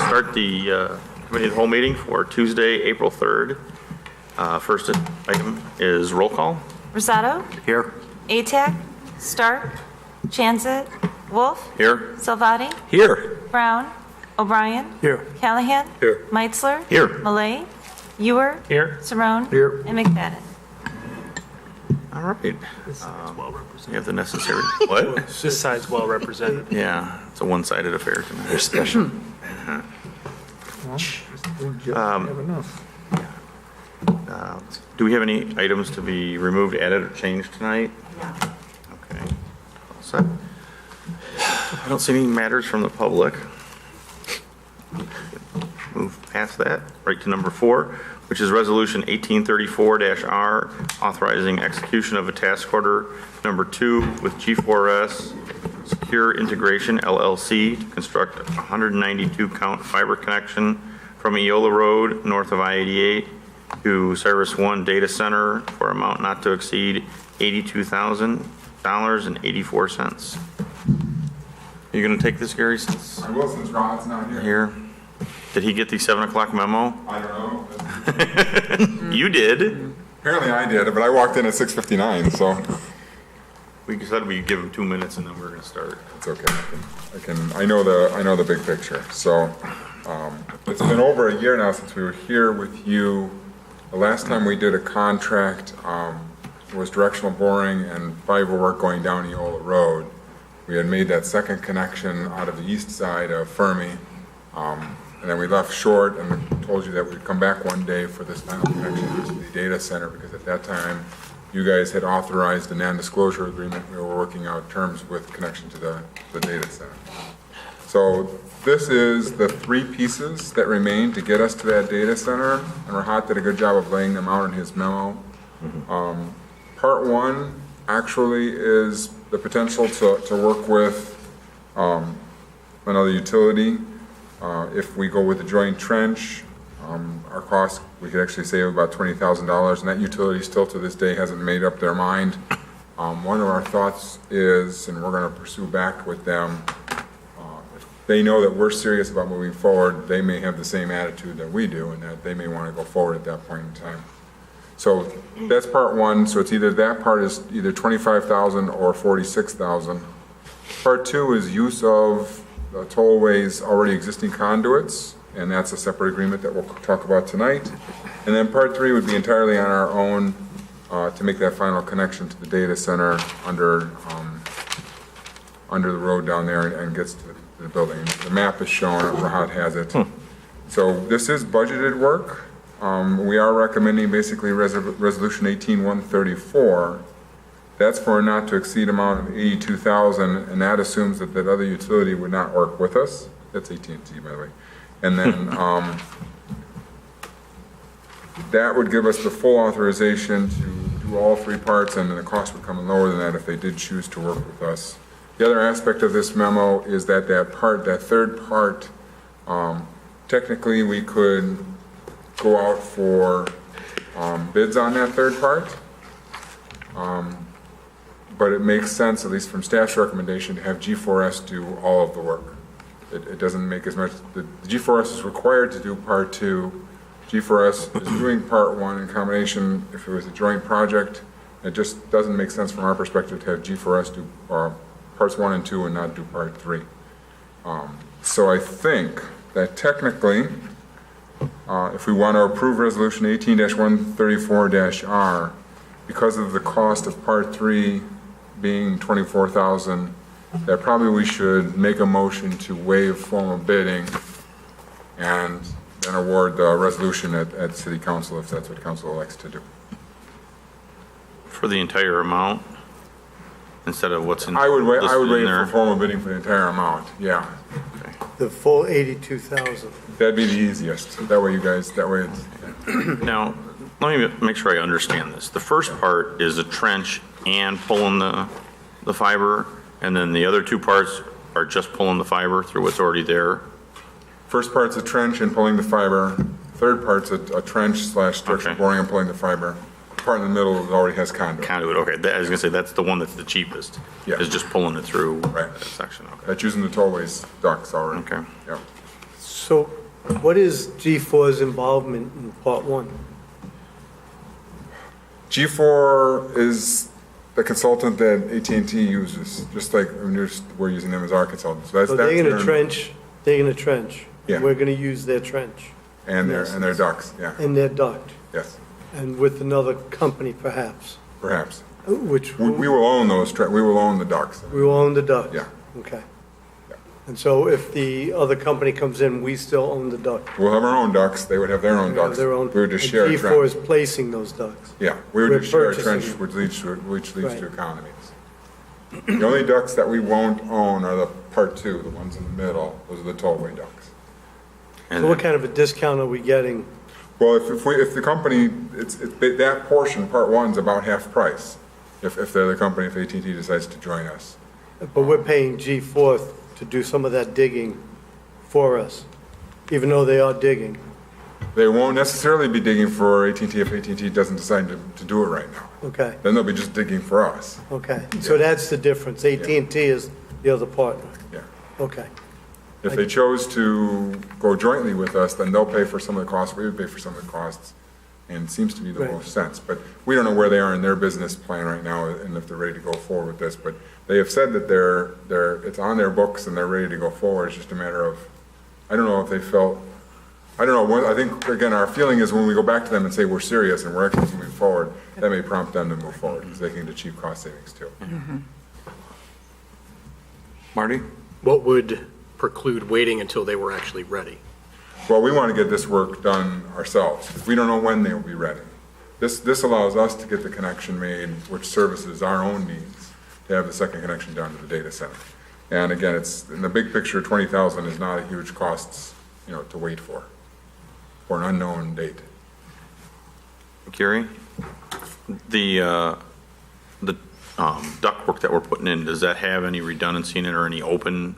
start the committee of the whole meeting for Tuesday, April 3rd. First item is roll call. Rosato, Here. Atack, Stark, Chanzit, Wolf, Here. Salvati, Here. Brown, O'Brien, Here. Callahan, Here. Meitzler, Here. Malay, Ewer, Here. Cerrone, Here. and McFadden. All right. Well You represented. have the necessary. What? This side's well represented. Yeah, it's a one-sided affair tonight. Have enough. Do we have any items to be removed, added, or changed tonight? Okay. All set. I don't see any matters from the public. Move past that, right to number 4, which is Resolution 1834-R, authorizing execution of a task order number 2 with G4S Secure Integration LLC to construct a 192-count fiber connection from Eola Road, north of I-88, to Cyrus One Data Center for amount not to exceed $82,000.84. You going to take this, Gary, since I will, since Ron's not here. here? Did he get the 7 o'clock memo? I don't know. You did. Apparently I did, but I walked in at 6:59, so We said we'd give him 2 minutes and then we're going to start. it's okay. I know the big picture. So it's been over a year now since we were here with you. The last time we did a contract was directional boring and fiber work going down Eola Road. We had made that second connection out of the east side of Fermi. And then we left short and told you that we'd come back one day for this final connection to the data center, because at that time, you guys had authorized a non-disclosure agreement. We were working out terms with connection to the data center. So this is the 3 pieces that remain to get us to that data center, and Rahat did a good job of laying them out in his memo. Part 1 actually is the potential to work with another utility. If we go with the joint trench, our cost, we could actually save about $20,000, and that utility still to this day hasn't made up their mind. One of our thoughts is, and we're going to pursue back with them, if they know that we're serious about moving forward, they may have the same attitude that we do, and that they may want to go forward at that point in time. So that's part 1. So it's either that part is either $25,000 or $46,000. Part 2 is use of the tollway's already existing conduits, and that's a separate agreement that we'll talk about tonight. And then part 3 would be entirely on our own to make that final connection to the data center under the road down there and gets to the building. The map is shown, Rahat has it. So this is budgeted work. We are recommending basically Resolution 18134. That's for a not to exceed amount of $82,000, and that assumes that that other utility would not work with us. That's AT&T, by the way. And then that would give us the full authorization to do all 3 parts, and then the cost would come in lower than that if they did choose to work with us. The other aspect of this memo is that that third part, technically we could go out for bids on that third part. But it makes sense, at least from staff's recommendation, to have G4S do all of the work. It doesn't make as much, the G4S is required to do part 2. G4S is doing part 1 in combination. If it was a joint project, it just doesn't make sense from our perspective to have G4S do parts 1 and 2 and not do part 3. So I think that technically, if we want to approve Resolution 18-134-R, because of the cost of part 3 being $24,000, that probably we should make a motion to waive formal bidding and then award the resolution at City Council if that's what Council elects to do. For the entire amount, instead of what's in I would waive there. for formal bidding for the entire amount, yeah. The full 82,000. That'd be the easiest. That way it's... Now, let me make sure I understand this. The first part is a trench and pulling the fiber, and then the other 2 parts are just pulling the fiber through what's already there. First part's a trench and pulling the fiber. Third part's a trench / directional Okay. boring and pulling the fiber. The part in the middle already has conduit. Conduit, okay. I was going to say, that's the one that's the cheapest. Yeah. Is just pulling it through Right. that section, okay. That's using the tollways ducts already. Okay. Yeah. So what is G4's involvement in Part 1? G4 is the consultant that AT&T uses, just like we're using them as our consultants. So they're going to their- trench, Yeah. and we're going to use their trench And their ducts, yeah, and their duct, yes, and with another company perhaps, perhaps. which We will own we will own the ducts, we will own the duct? yeah. Okay. Yeah. And so if the other company comes in, we still own the duct? We'll have our own ducts, they would have their own We have ducts. their own. We would just and share a G4 trench. is placing those ducts? Yeah, we would We're just share a purchasing trench, them. which leads Right. to economies. The only ducts that we won't own are the Part 2, the ones in the middle, those are the tollway ducts. So what kind of a discount are we getting? Well, if the company, that portion, Part 1's about half price, if they're the company, if AT&T decides to join us. But we're paying G4 to do some of that digging for us, even though they are digging. They won't necessarily be digging for AT&T if AT&T doesn't decide to do it right now. Okay, Then they'll be just digging for us, okay. So that's the difference. AT&T is the other partner. yeah. Okay, If they chose to go jointly with us, then they'll pay for some of the costs, we would pay for some of the costs, and it seems to be the Right. most sense. But we don't know where they are in their business plan right now, and if they're ready to go forward with this, but they have said that it's on their books and they're ready to go forward, it's just a matter of, I don't know if they felt, I don't know, I think, again, our feeling is when we go back to them and say we're serious and we're actually moving forward, that may prompt them to move forward, because they can achieve cost savings too. Marty? What would preclude waiting until they were actually ready? Well, we want to get this work done ourselves, because we don't know when they'll be ready. This allows us to get the connection made, which services our own needs, to have the second connection down to the data center. And again, it's, in the big picture, 20,000 is not a huge cost, to wait for an unknown date. Gary? The ductwork that we're putting in, does that have any redundancy in it or any open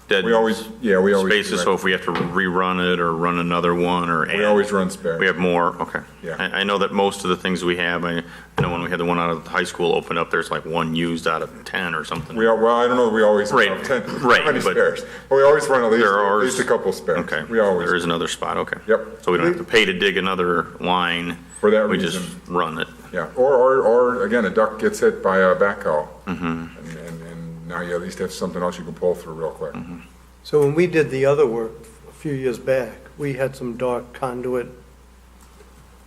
dead We always spaces? So if we have to rerun it or run another one or We add, always run spares. we have more? Okay. Yeah. I know that most of the things we have, I know when we had the one out of the high school open up, there's like one used out of 10 or something. Well, I don't know, we always Right, have 10, right, how many but- spares? But we always run at There are least a couple spares. Okay. We always. There is another spot, okay. Yep. So we don't have to pay to dig another line. For that We just reason. run it. Yeah, or again, a duct gets hit by a backhoe. And now you at least have something else you can pull through real quick. so when we did the other work a few years back, we had some dark conduit,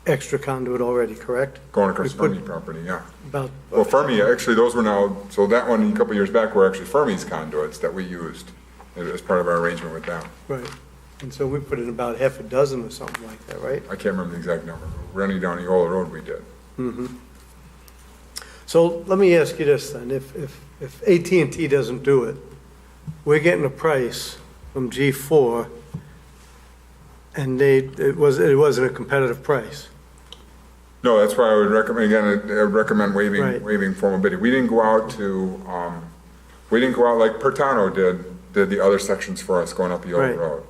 extra conduit already, correct? Going across We put- Fermi property, yeah. About, Well, Fermi, actually, those were now, so that one, a couple years back, were actually Fermi's conduits that we used as part of our arrangement with them. right. And so we put in about half a dozen or something like that, right? I can't remember the exact number. Running down Eola Road, we did. So let me ask you this then, if AT&T doesn't do it, we're getting a price from G4, and it wasn't a competitive price. No, that's why I would recommend, again, I would recommend Right. waiving formal bidding. We didn't go out like Pertano did the other sections for us going up Eola Right. Road.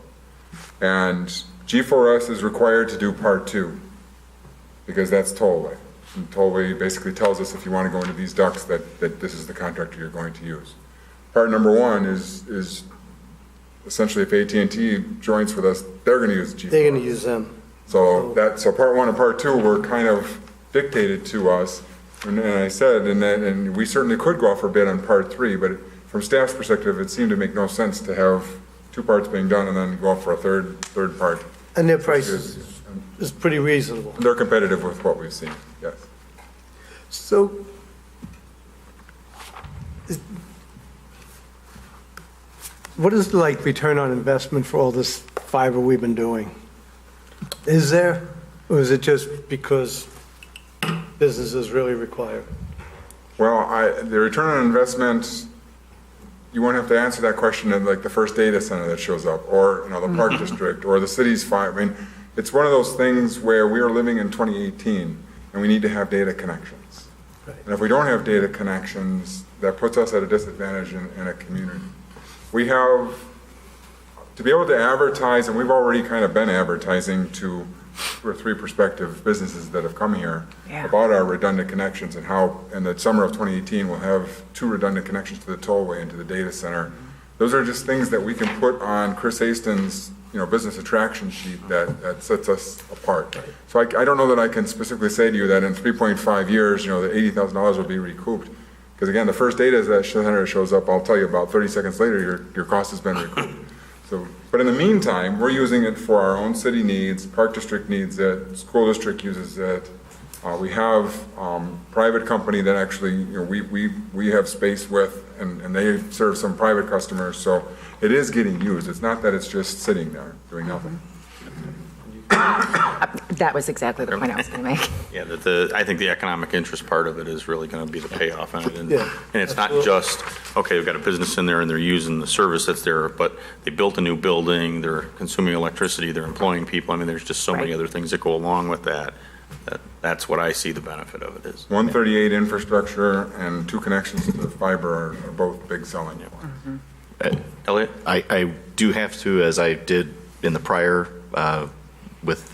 And G4S is required to do Part 2, because that's tollway. And tollway basically tells us if you want to go into these ducts that this is the contractor you're going to use. Part number 1 is essentially if AT&T joins with us, they're going to use G4S. They're going to use them. So Part 1 and Part 2 were kind of dictated to us. And I said, and we certainly could go out for bid on Part 3, but from staff's perspective, it seemed to make no sense to have 2 parts being done and then go out for a third part. And their price is pretty reasonable. They're competitive with what we've seen, yes. So, what is like return on investment for all this fiber we've been doing? Is there, or is it just because businesses really require it? Well, the return on investment, you won't have to answer that question in like the first data center that shows up, or, the park district, or the city's fiber. I mean, it's one of those things where we are living in 2018, and we need to have data connections. Right. And if we don't have data connections, that puts us at a disadvantage in a community. We have, to be able to advertise, and we've already kind of been advertising to 2 or 3 prospective businesses that have come here about our redundant connections and how, in the summer of 2018, we'll have 2 redundant connections to the tollway and to the data center. Those are just things that we can put on Chris Haston's business attraction sheet that sets us apart. So I don't know that I can specifically say to you that in 3.5 years, the $80,000 will be recouped. Because again, the first data that center shows up, I'll tell you about 30 seconds later, your cost has been recouped. So, but in the meantime, we're using it for our own city needs, Park District needs it, school district uses it. We have private company that actually, we have space with, and they serve some private customers, so it is getting used. It's not that it's just sitting there doing nothing. That was exactly the point I was going to make. Yeah, I think the economic interest part of it is really going to be the payoff on it. And Yeah, it's not just, okay, we've got a business in there and they're using the service that's there, but they built a new building, they're consuming electricity, they're employing people. I mean, there's just so many Right. other things that go along with that. That's what I see the benefit of it is. 138 infrastructure and 2 connections to fiber are both big selling points. Elliot? I do have to, as I did in the prior, with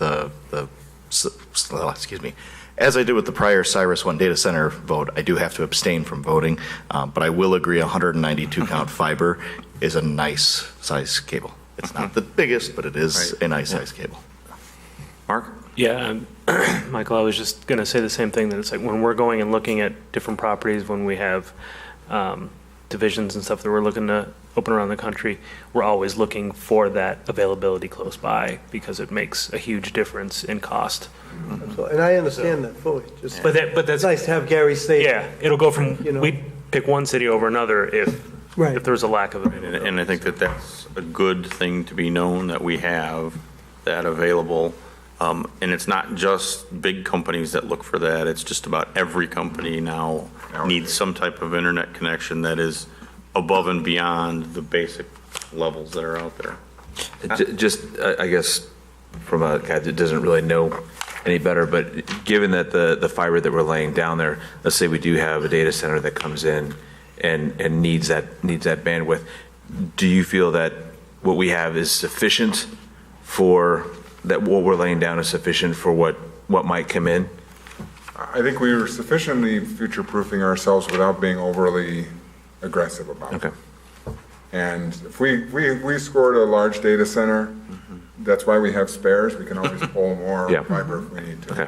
as I did with the prior Cyrus One data center vote, I do have to abstain from voting, but I will agree 192 count fiber is a nice size cable. It's not the biggest, but it is Right. a nice size cable. Mark? Yeah, Michael, I was just going to say the same thing, that it's like when we're going and looking at different properties, when we have divisions and stuff that we're looking to open around the country, we're always looking for that availability close by because it makes a huge difference in cost. So, and I understand that fully, just, But it's that's, nice to have Gary say. yeah, it'll go from, You know. we pick one city over another if Right. there's a lack of it. And I think that's a good thing to be known, that we have that available. And it's not just big companies that look for that. It's just about every company now needs some type of internet connection that is above and beyond the basic levels that are out there. Just, I guess, from a guy that doesn't really know any better, but given that the fiber that we're laying down there, let's say we do have a data center that comes in and needs that bandwidth, do you feel that what we have is sufficient for, that what we're laying down is sufficient for what might come in? I think we were sufficiently future-proofing ourselves without being overly aggressive about it. Okay. And if we scored a large data center, that's why we have spares. We can always pull more Yeah. fiber if we need to. Okay.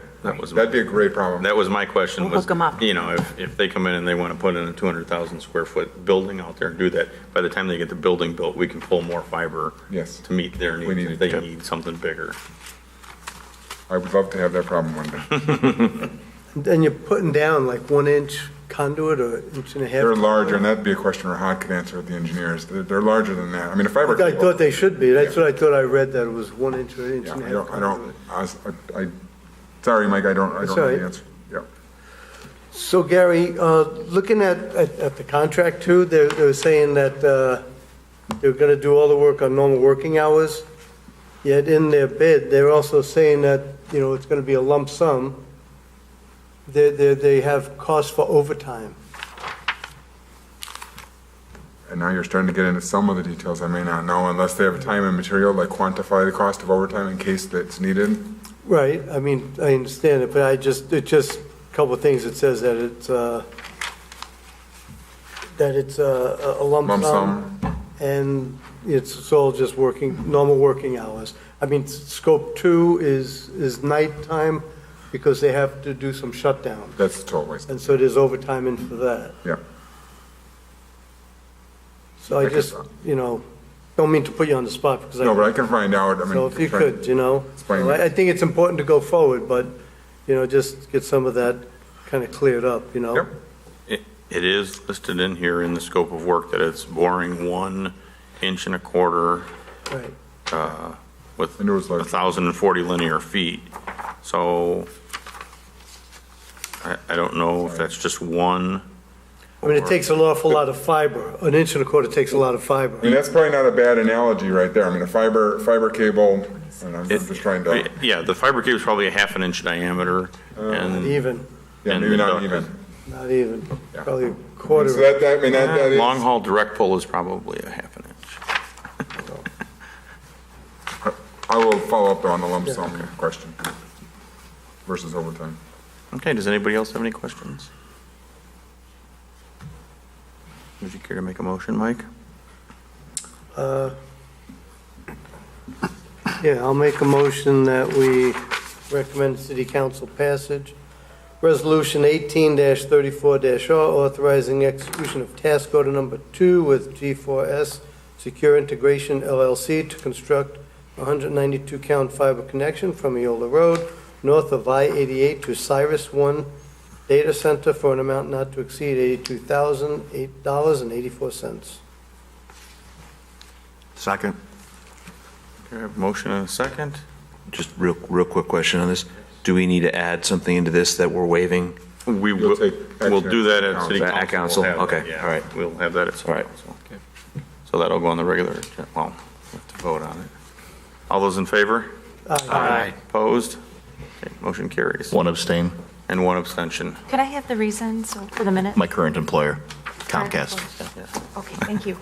That'd be a great problem. That was my question. We'll Was, hook 'em up. if they come in and they want to put in a 200,000 square foot building out there and do that, by the time they get the building built, we can pull more fiber Yes. to meet their We needs need if they it. need something bigger. I would love to have that problem one day. And you're putting down like 1-inch conduit or 1.5 inch. They're larger, and that'd be a question Rahad could answer with the engineers. They're larger than that. I mean, a fiber I cable. thought they should be. That's what I thought I read, that it was 1 inch or 1.5 Yeah, inch. I don't, sorry, Mike, I don't That's know all the right. answer. Yeah. So Gary, looking at the contract too, they're saying that they're going to do all the work on normal working hours. Yet in their bid, they're also saying that, it's going to be a lump sum. They have costs for overtime. And now you're starting to get into some of the details I may not know, unless they have time and material, like quantify the cost of overtime in case that's needed. Right, I mean, I understand it, but it's just a couple of things. It says that it's a lump Lump sum. sum. And it's all just normal working hours. I mean, scope 2 is nighttime because they have to do some shutdown. That's totally, And so there's overtime in for that. yeah. So I just, don't mean to put you on the spot because No, but I can find out. I mean. So if you try- could, Explain So that. I think it's important to go forward, but, just get some of that kind of cleared up, Yep. It is listed in here in the scope of work that it's boring 1.25 inches Right. with I knew it was like- 1,040 linear feet. So I don't know if that's just one. I mean, it takes an awful lot of fiber. 1.25 inches takes a lot of fiber. I mean, that's probably not a bad analogy right there. I mean, a fiber cable, and I'm just trying to, Yeah, the fiber cable is probably a 1/2 inch diameter. Not And even, yeah, and maybe the not duct- even. not even, Yeah. probably a quarter. So that, I mean, that is. long haul direct pull is probably a 1/2 inch. I will follow up on the lump sum question versus overtime. Okay, does anybody else have any questions? Would you care to make a motion, Mike? Yeah, I'll make a motion that we recommend city council passage. Resolution 18-34-R, authorizing execution of task order number 2 with G4S Secure Integration LLC to construct a 192-count fiber connection from Eola Road, north of I-88 to Cyrus 1 Data Center for an amount not to exceed $82,008.84. Second. Okay, I have a motion and a second. Just real quick question on this. Do we need to add something into this that we're waiving? We You'll will, take we'll action do that at at city At council. council? We'll have that, Okay, yeah. all right. We'll have that at city All right. council. So that'll go on the regular, well, we have to vote on it. All those in favor? Aye. Opposed? Okay, motion carries. One abstain, And one abstention. Could I have the reason, so for the minute? my current employer, Comcast. Okay, thank you.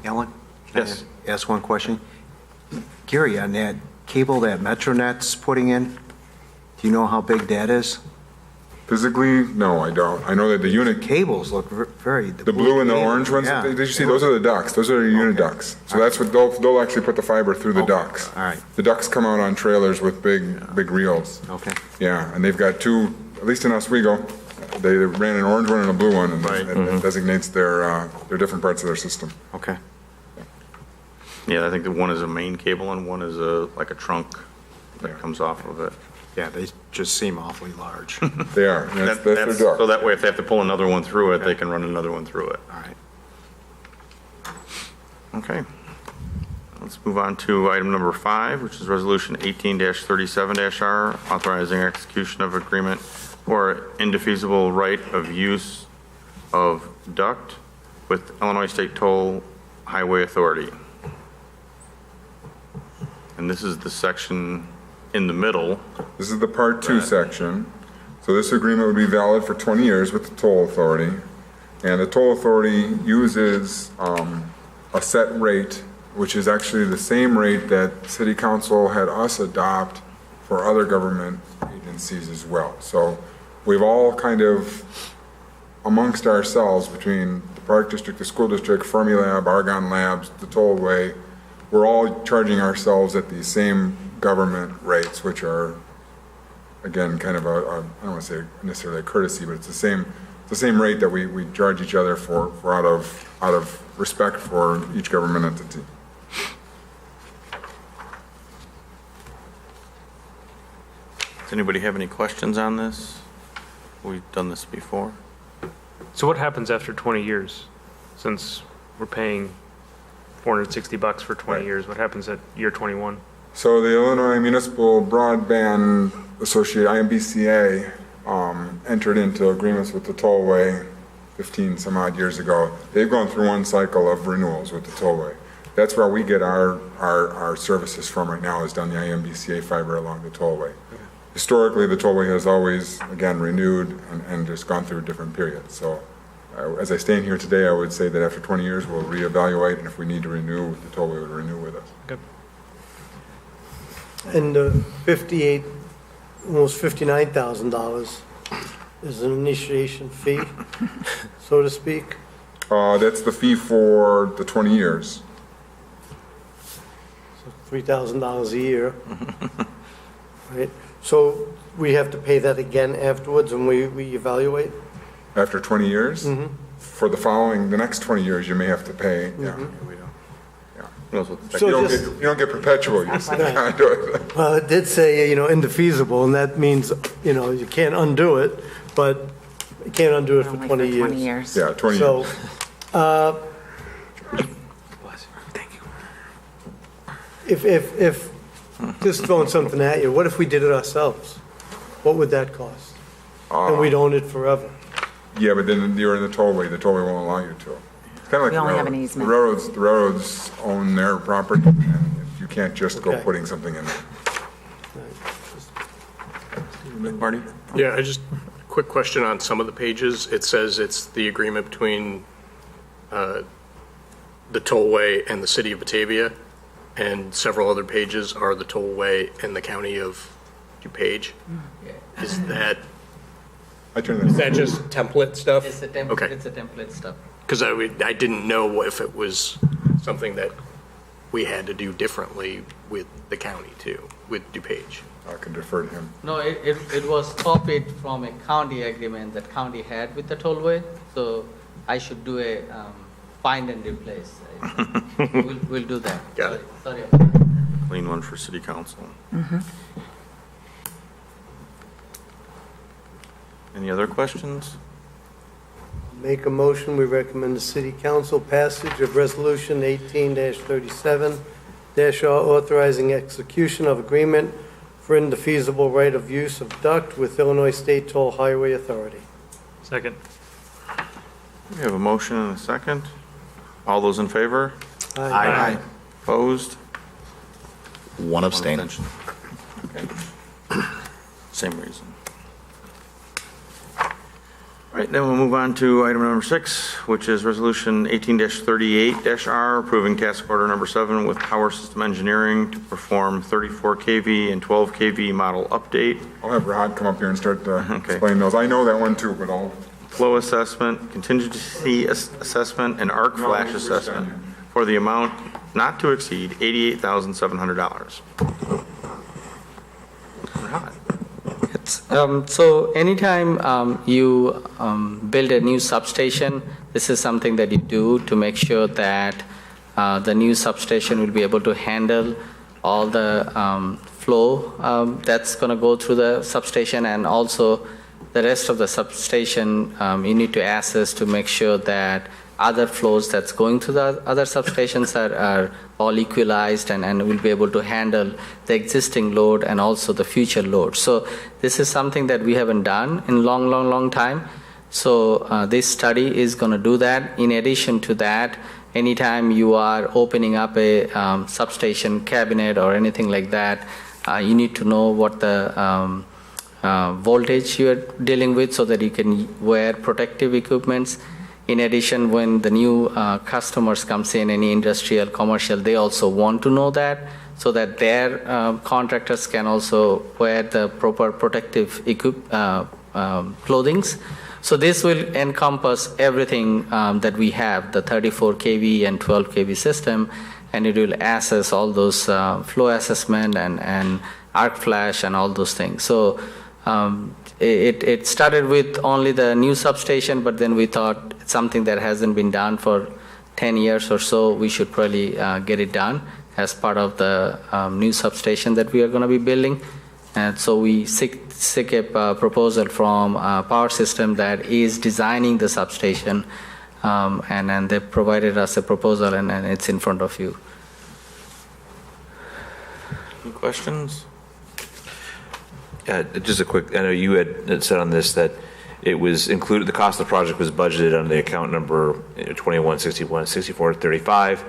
Alan? Can I Yes. ask one question? Gary, on that cable that MetroNet's putting in, do you know how big that is? Physically, no, I don't. I know that the unit, Cables look very... the blue and the orange ones, Yeah. did you see, those are the ducts. Those are the unit ducts. So that's what, they'll actually put the fiber through the ducts. All right, The ducts come out on trailers with big reels. okay. Yeah, and they've got two, at least in Oswego, they ran an orange one and a blue one, and that designates their different parts of their system. Okay. Yeah, I think that one is a main cable and one is like a trunk that comes off of it. Yeah, they just seem awfully large. They are, that's their So duct. that way, if they have to pull another one through it, they can run another one through it. All right. Okay. Let's move on to item number 5, which is Resolution 18-37-R, authorizing execution of agreement for indefeasible right of use of duct with Illinois State Toll Highway Authority. And this is the section in the middle. This is the Part 2 section. So this agreement would be valid for 20 years with the toll authority. And the toll authority uses a set rate, which is actually the same rate that city council had us adopt for other government agencies as well. So we've all kind of, amongst ourselves, between the Park District, the school district, Fermilab, Argonne Labs, the tollway, we're all charging ourselves at the same government rates, which are, again, kind of I don't want to say necessarily a courtesy, but it's the same rate that we charge each other for out of respect for each government entity. Does anybody have any questions on this? We've done this before. So what happens after 20 years? Since we're paying $460 for 20 Right. years, what happens at year 21? So the Illinois Municipal Broadband Association, IMBCA, entered into agreements with the tollway 15 some odd years ago. They've gone through one cycle of renewals with the tollway. That's where we get our services from right now, is down the IMBCA fiber along the tollway. Historically, the tollway has always, again, renewed and just gone through different periods. So as I stand here today, I would say that after 20 years, we'll reevaluate, and if we need to renew, the tollway would renew with us. Okay. And almost $59,000 is an initiation fee, so to speak. That's the fee for the 20 years. So $3,000 a year. Right? So we have to pay that again afterwards when we evaluate? After 20 years? For the next 20 years, you may have to pay, yeah. So You don't get perpetual use. Well, it did say, indefeasible, and that means, you can't undo it, but you can't undo it for Only 20 for years. 20 years. Yeah, 20 So, years. if, just throwing something at you, what if we did it ourselves? What would that cost? And we'd own it forever. Yeah, but then you're in the tollway won't allow you to. It's kind of like We the only have an railroads. easement. The railroads own their property, and you can't just go Okay. putting something in there. Marty? Yeah, I just, quick question on some of the pages. It says it's the agreement between the tollway and the city of Batavia, and several other pages are the tollway and the county of DuPage. Is that I turn that. just template stuff? It's a template, Okay. it's a template stuff. Because I didn't know if it was something that we had to do differently with the county too, with DuPage. I can defer to him. No, it was copied from a county agreement that county had with the tollway, so I should do a find and replace. We'll do that. Got it. Sorry. Clean one for city council. Any other questions? Make a motion, we recommend the city council passage of resolution 18-37-R authorizing execution of agreement for indefeasible right of use of duct with Illinois State Toll Highway Authority. Second. We have a motion and a second. All those in favor? Aye. Opposed? One abstain. One abstention. Okay. Same reason. All right, then we'll move on to item number 6, which is resolution 18-38-R, approving task order number 7 with Power System Engineering to perform 34 kV and 12 kV model update, I'll have Rod come up here and start to Okay. explain those. I know that one too, but I'll, flow assessment, contingency assessment, and arc No, flash we're assessment standing. for the amount not to exceed $88,700. Rod. So anytime you build a new substation, this is something that you do to make sure that the new substation will be able to handle all the flow that's going to go through the substation, and also the rest of the substation you need to assess to make sure that other flows that's going to the other substations are all equalized and will be able to handle the existing load and also the future load. So this is something that we haven't done in long time. So this study is going to do that. In addition to that, anytime you are opening up a substation cabinet or anything like that, you need to know what the voltage you are dealing with so that you can wear protective equipments. In addition, when the new customers comes in, any industrial, commercial, they also want to know that so that their contractors can also wear the proper protective clothings. So this will encompass everything that we have, the 34 kV and 12 kV system, and it will assess all those flow assessment and arc flash and all those things. So it started with only the new substation, but then we thought it's something that hasn't been done for 10 years or so. We should probably get it done as part of the new substation that we are going to be building. And so we seek a proposal from Power System that is designing the substation, and they provided us a proposal, and it's in front of you. Any questions? Just a quick, I know you had said on this that it was included, the cost of the project was budgeted under the account number 2161-6435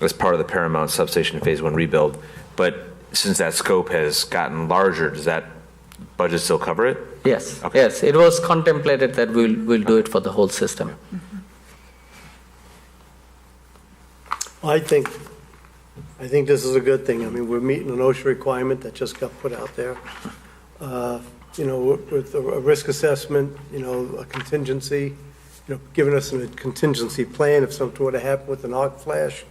as part of the Paramount Substation Phase 1 rebuild. But since that scope has gotten larger, does that budget still cover it? Yes, Okay. yes. It was contemplated that we'll do it for the whole system. I think this is a good thing. I mean, we're meeting an OSHA requirement that just got put out there. With a risk assessment, a contingency, giving us a contingency plan if something were to happen with an arc flash.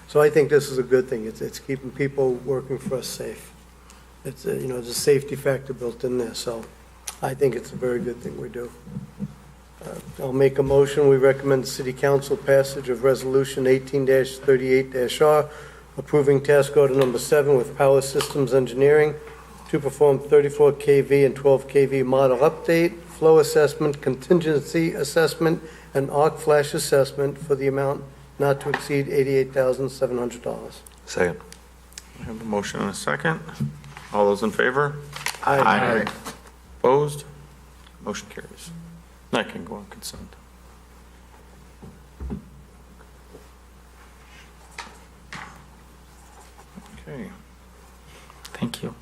So I think this is a good thing. It's keeping people working for us safe. It's there's a safety factor built in there. So I think it's a very good thing we do. I'll make a motion. We recommend the City Council passage of Resolution 18-38-R, approving task order number 7 with Power Systems Engineering to perform 34 kV and 12 kV model update, flow assessment, contingency assessment, and arc flash assessment for the amount not to exceed $88,700. Second. We have a motion and a second. All those in favor? Aye. Opposed? Motion carries. That can go on consent. Okay. Thank you.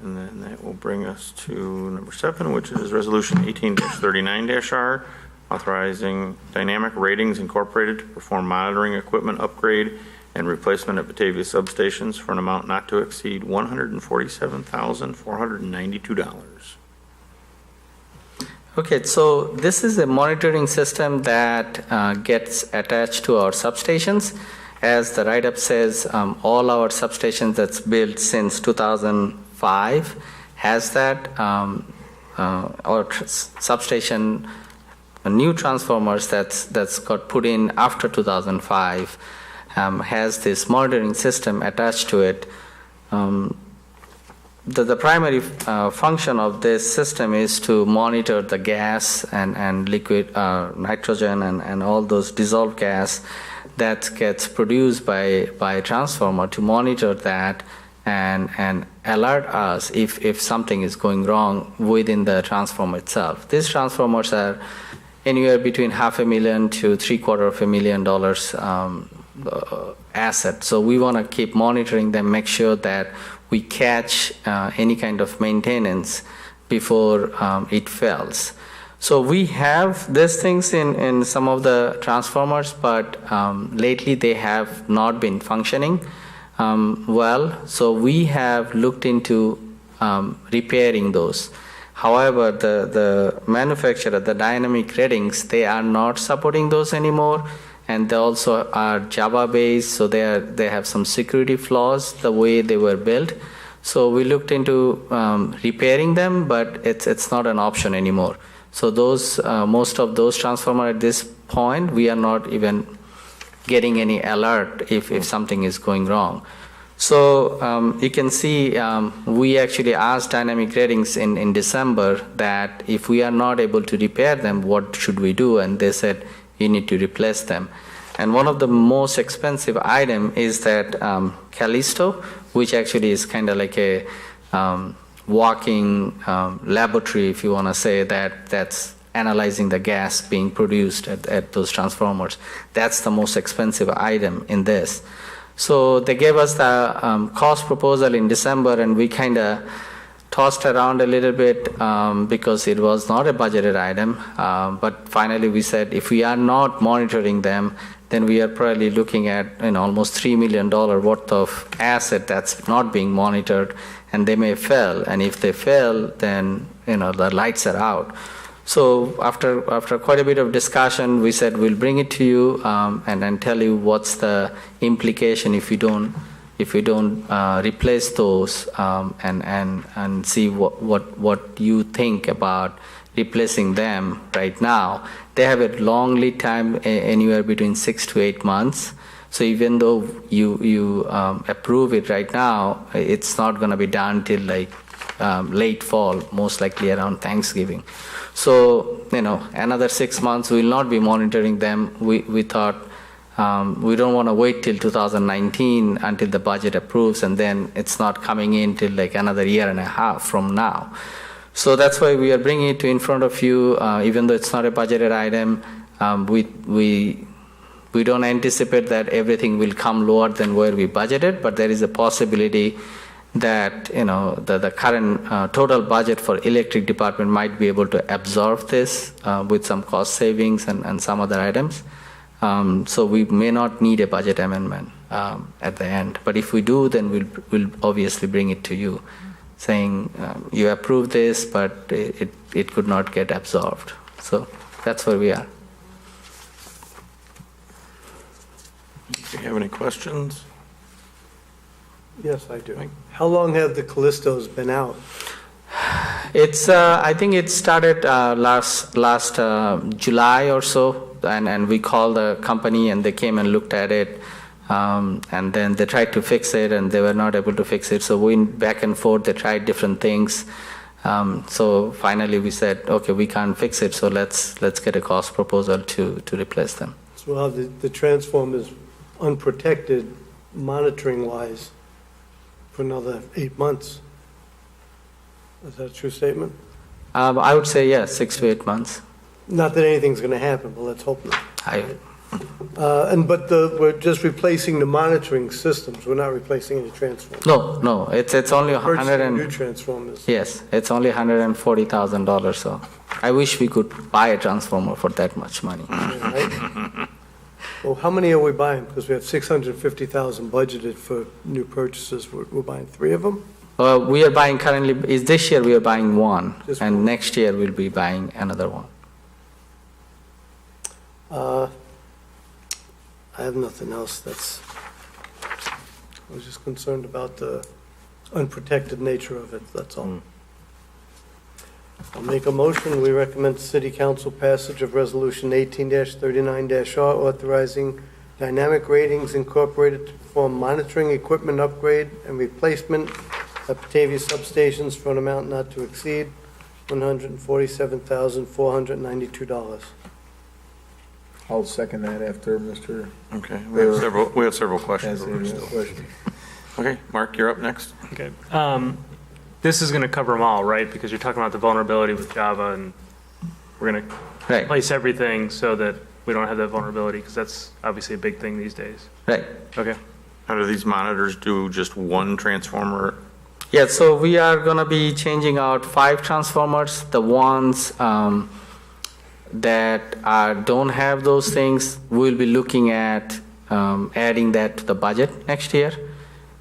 And then that will bring us to number 7, which is Resolution 18-39-R, authorizing Dynamic Ratings Incorporated to perform monitoring equipment upgrade and replacement at Batavia substations for an amount not to exceed $147,492. Okay, so this is a monitoring system that gets attached to our substations, As the write-up says, all our substations that's built since 2005 has that, substation, new transformers that's got put in after 2005 has this monitoring system attached to it. The primary function of this system is to monitor the gas and liquid nitrogen and all those dissolved gas that gets produced by a transformer, to monitor that and alert us if something is going wrong within the transformer itself. These transformers are anywhere between $500,000 to $750,000 asset. So we want to keep monitoring them, make sure that we catch any kind of maintenance before it fails. So we have these things in some of the transformers, but lately they have not been functioning well. So we have looked into repairing those. However, the manufacturer, the dynamic ratings, they are not supporting those anymore, and they also are Java-based, so they have some security flaws the way they were built. So we looked into repairing them, but it's not an option anymore. So those most of those transformers at this point, we are not even getting any alert if something is going wrong. So you can see we actually asked Dynamic Ratings in December that if we are not able to repair them, what should we do? And they said, you need to replace them. And one of the most expensive item is that Callisto, which actually is kind of like a walking laboratory, if you want to say, that's analyzing the gas being produced at those transformers. That's the most expensive item in this. So they gave us the cost proposal in December, and we kind of tossed around a little bit because it was not a budgeted item. But finally we said if we are not monitoring them, then we are probably looking at almost $3 million worth of asset that's not being monitored, and they may fail. And if they fail, then the lights are out. So after quite a bit of discussion, we said we'll bring it to you and then tell you what's the implication if we don't replace those and see what you think about replacing them right now. They have a long lead time, anywhere between 6 to 8 months. So even though you approve it right now, it's not going to be done till like late fall, most likely around Thanksgiving. So another 6 months we will not be monitoring them. We thought we don't want to wait till 2019 until the budget approves, and then it's not coming in till like another year and a half from now. So that's why we are bringing it in front of you, even though it's not a budgeted item. We don't anticipate that everything will come lower than where we budgeted, but there is a possibility that the current total budget for electric department might be able to absorb this with some cost savings and some other items. So we may not need a budget amendment at the end. But if we do, then we'll obviously bring it to you, saying you approve this, but it could not get absorbed. So that's where we are. Do you have any questions? Yes, I do. How long have the Callistos been out? It's I think it started last July or so, and we called the company and they came and looked at it, and then they tried to fix it and they were not able to fix it. So we went back and forth. They tried different things. So finally we said, okay, we can't fix it. So let's get a cost proposal to replace them. So the transformer is unprotected, monitoring-wise, for another 8 months. Is that a true statement? I would say yes, 6 to 8 months. Not that anything's going to happen, but let's hope not. But we're just replacing the monitoring systems. We're not replacing any transformers. No, it's only New transformers. Yes, it's only $140,000. So I wish we could buy a transformer for that much money. Right? Well, how many are we buying? Because we have $650,000 budgeted for new purchases. We're buying 3 of them? We are buying currently, this year we are buying one, Just and one. next year we'll be buying another one. I have nothing else that's I was just concerned about the unprotected nature of it, that's all. I'll make a motion. We recommend City Council passage of Resolution 18-39-R authorizing Dynamic Ratings Incorporated to perform monitoring equipment upgrade and replacement at Batavia substations for an amount not to exceed $147,492. I'll second that after Mr. Okay, we have several questions. Cassidy has a question. Okay, Mark, you're up next. Okay. This is going to cover them all, right? Because you're talking about the vulnerability with Java, and we're going to Right, place everything so that we don't have that vulnerability, because that's obviously a big thing these days. right. Okay. How do these monitors do just one transformer? Yeah, so we are going to be changing out 5 transformers. The ones that don't have those things, we'll be looking at adding that to the budget next year.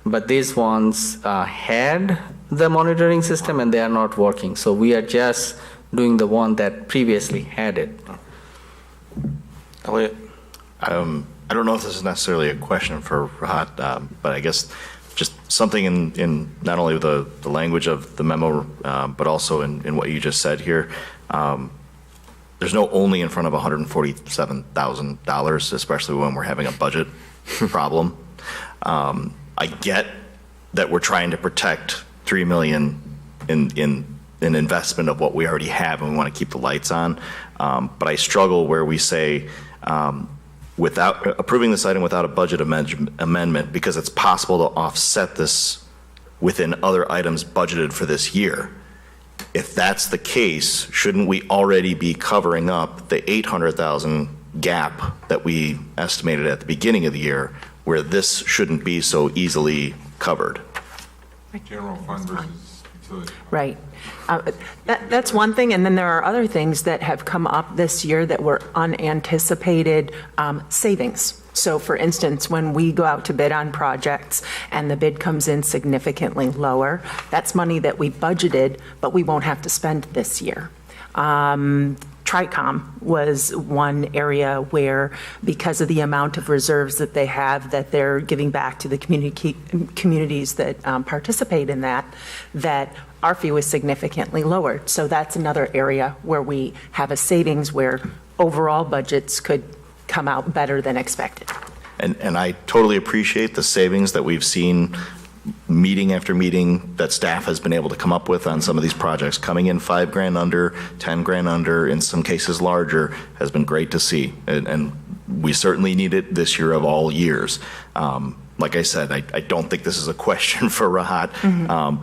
But these ones had the monitoring system and they are not working. So we are just doing the one that previously had it. Elliot? I don't know if this is necessarily a question for Rahat, but I guess just something in not only the language of the memo, but also in what you just said here. There's no only in front of $147,000, especially when we're having a budget problem. I get that we're trying to protect $3 million in investment of what we already have, and we want to keep the lights on. But I struggle where we say, without approving this item without a budget amendment, because it's possible to offset this within other items budgeted for this year. If that's the case, shouldn't we already be covering up the $800,000 gap that we estimated at the beginning of the year, where this shouldn't be so easily covered? General fund versus utility. Right. That's one thing, and then there are other things that have come up this year that were unanticipated savings. So for instance, when we go out to bid on projects and the bid comes in significantly lower, that's money that we budgeted, but we won't have to spend this year. Tricom was one area where, because of the amount of reserves that they have that they're giving back to the communities that participate in that our fee was significantly lowered. So that's another area where we have a savings where overall budgets could come out better than expected. And I totally appreciate the savings that we've seen meeting after meeting that staff has been able to come up with on some of these projects. Coming in $5,000 under, $10,000 under, in some cases larger, has been great to see. And we certainly need it this year of all years. Like I said, I don't think this is a question for Rahat,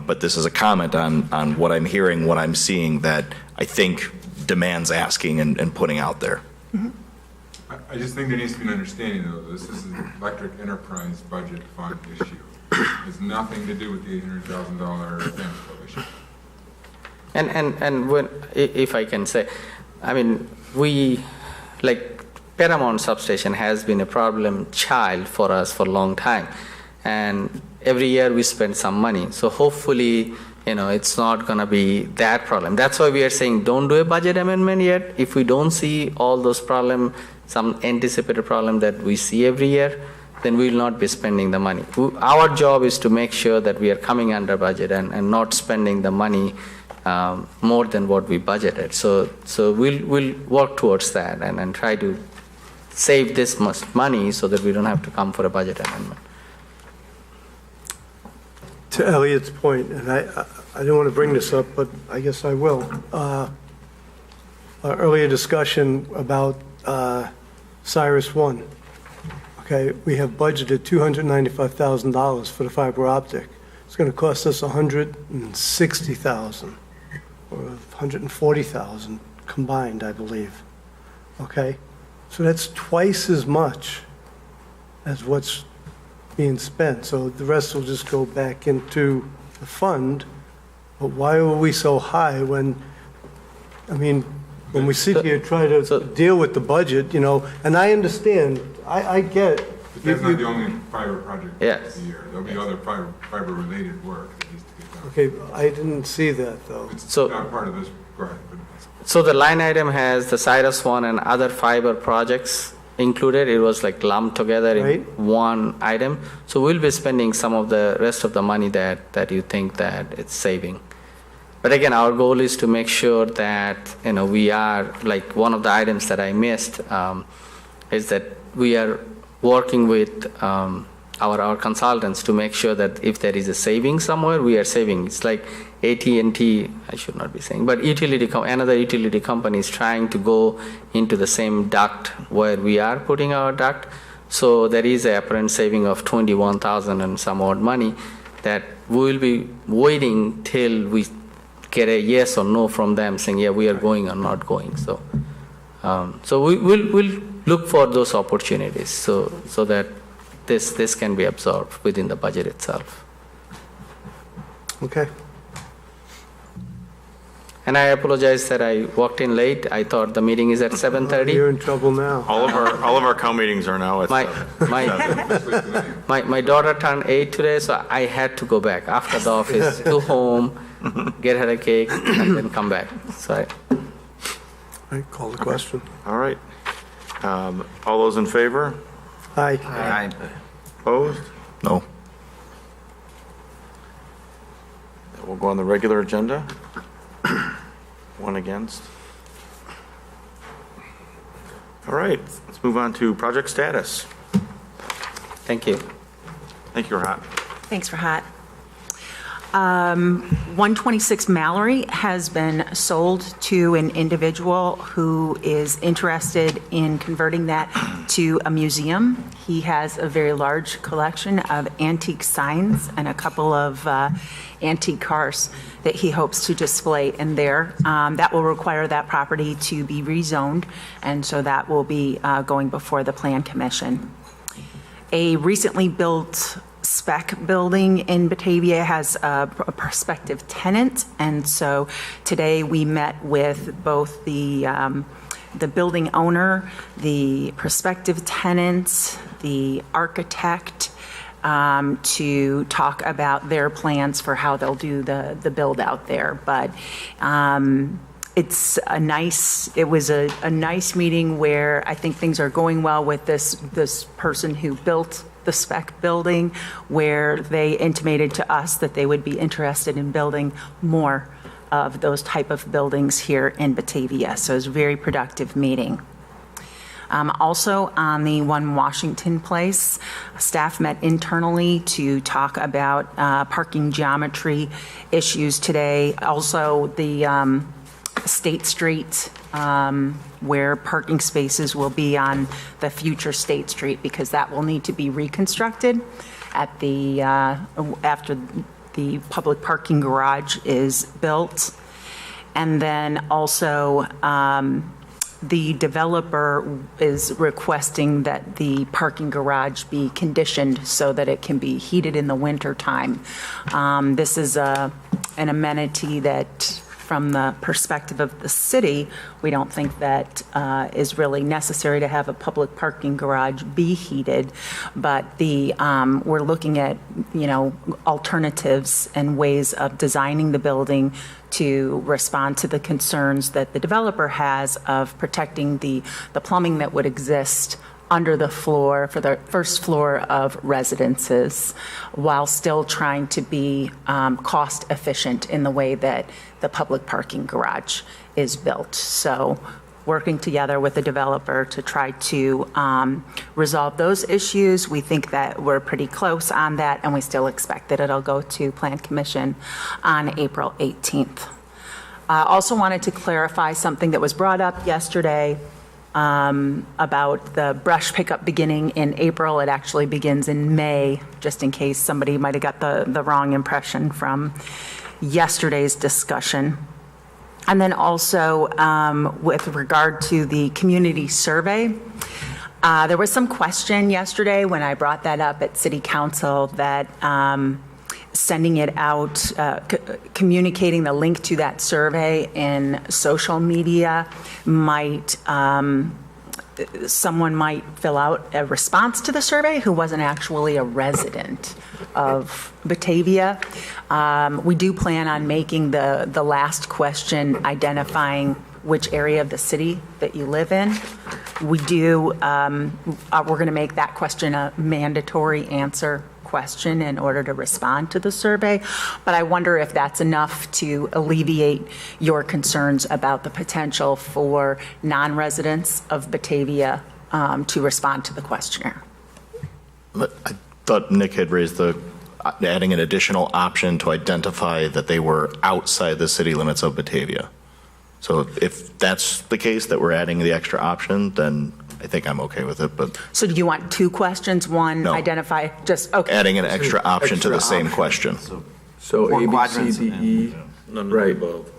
but this is a comment on what I'm hearing, what I'm seeing that I think demands asking and putting out there. I just think there needs to be an understanding, though, this is an electric enterprise budget fund issue. It has nothing to do with the $800,000 transfer issue. And when, if I can say, I mean, Paramount substation has been a problem child for us for a long time. And every year we spend some money. So hopefully, it's not going to be that problem. That's why we are saying don't do a budget amendment yet. If we don't see all those problems, some anticipated problem that we see every year, then we will not be spending the money. Our job is to make sure that we are coming under budget and not spending the money more than what we budgeted. So we'll work towards that and try to save this much money so that we don't have to come for a budget amendment. To Elliot's point, and I didn't want to bring this up, but I guess I will. Our earlier discussion about Cyrus 1. Okay, we have budgeted $295,000 for the fiber optic. It's going to cost us $160,000 or $140,000 combined, I believe. Okay, so that's twice as much as what's being spent. So the rest will just go back into the fund. But why are we so high when we sit here and try to deal with the budget, and I understand, I get. But that's not the only fiber project Yes. this year. There'll be other fiber-related work that needs to get done. Okay, I didn't see that, though. It's So- not part of this, go ahead. So the line item has the Cyrus 1 and other fiber projects included. It was like lumped together in Right. one item. So we'll be spending some of the rest of the money that you think that it's saving. But again, our goal is to make sure that, we are, like one of the items that I missed is that we are working with our consultants to make sure that if there is a saving somewhere, we are saving. It's like AT&T, I should not be saying, but another utility company is trying to go into the same duct where we are putting our duct. So there is an apparent saving of $21,000 and some odd money that we will be waiting till we get a yes or no from them saying, yeah, we are going or not going. So we'll look for those opportunities so that this can be absorbed within the budget itself. Okay. And I apologize that I walked in late. I thought the meeting is at 7:30. You're in trouble now. All of our COW meetings are now at My 7. my daughter turned 8 today, so I had to go back after the office to home, get her a cake, and then come back. So All right, call the question. All right. All those in favor? Aye. Opposed? No. We'll go on the regular agenda. One against. All right, let's move on to project status. thank you. Thank you, Rahat. Thanks, Rahat. 126 Mallory has been sold to an individual who is interested in converting that to a museum. He has a very large collection of antique signs and a couple of antique cars that he hopes to display in there. That will require that property to be rezoned, and so that will be going before the Plan Commission. A recently built spec building in Batavia has a prospective tenant, and so today we met with both the building owner, the prospective tenant, the architect, to talk about their plans for how they'll do the build out there. But it was a nice meeting where I think things are going well with this person who built the spec building, where they intimated to us that they would be interested in building more of those type of buildings here in Batavia. So it was a very productive meeting. Also on the 1 Washington Place, staff met internally to talk about parking geometry issues today. Also the State Street, where parking spaces will be on the future State Street, because that will need to be reconstructed at after the public parking garage is built. And then also the developer is requesting that the parking garage be conditioned so that it can be heated in the winter time. This is an amenity that, from the perspective of the city, we don't think that is really necessary to have a public parking garage be heated, but we're looking at, alternatives and ways of designing the building to respond to the concerns that the developer has of protecting the plumbing that would exist under the floor for the first floor of residences, while still trying to be cost efficient in the way that the public parking garage is built. So working together with the developer to try to resolve those issues. We think that we're pretty close on that, and we still expect that it'll go to Plan Commission on April 18th. I also wanted to clarify something that was brought up yesterday about the brush pickup beginning in April. It actually begins in May, just in case somebody might have got the wrong impression from yesterday's discussion. And then also with regard to the community survey, there was some question yesterday when I brought that up at City Council that sending it out, communicating the link to that survey in social media might, someone might fill out a response to the survey who wasn't actually a resident of Batavia. We do plan on making the last question identifying which area of the city that you live in. We do, we're going to make that question a mandatory answer question in order to respond to the survey, but I wonder if that's enough to alleviate your concerns about the potential for non-residents of Batavia to respond to the questionnaire. I thought Nick had raised adding an additional option to identify that they were outside the city limits of Batavia. So if that's the case, that we're adding the extra option, then I think I'm okay with it, but So do you want two questions? One, No. identify, just, okay. adding an extra option to the Extra same option. question. So Four A, B, C, quadrants. D, E, None of Right. the above.